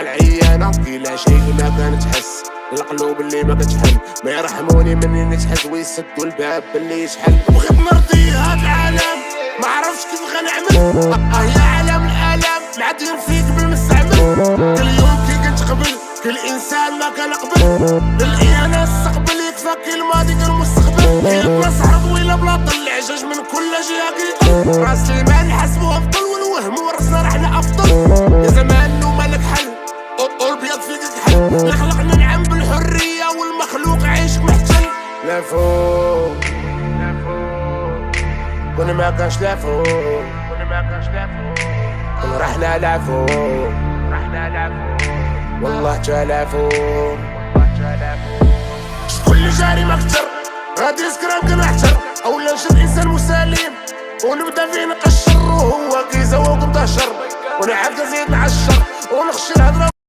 العيانة كيلا شيء ما كانت تحس، القلوب اللي ما كتحل ما يرحموني مني نتحس ويسدوا الباب اللي يشحل. بغيت نرضي هاد العالم ما عرفتش كيف غنعمل، يا عالم الالام العادين فيك بالمستعمل. كل يوم كي كنت قبل كل انسان ما كان قبل، للاهانة استقبل يكفاك الماضي كالمستقبل. حياتنا صحرا طويلة بلا طل عجاج من كل جهة كيطل، راس المال نحسبو افضل والوهم وراسنا رحنا افضل. يا زمان ومالك حل البيض فيك كحل، اللي خلقنا نعم بالحرية والمخلوق عايش محتل. لا فوق كنا ما كانش لا فوق، كنا رحنا لا فوق والله تا فوق. شكون اللي جاري ما كتر غادي يسكران كنحتر، اولا نشد انسان مسالم ونبدا فيه نقشر، وهو كيزوق بدا شر ونعاد كنزيد نعشر ونخشي الهضره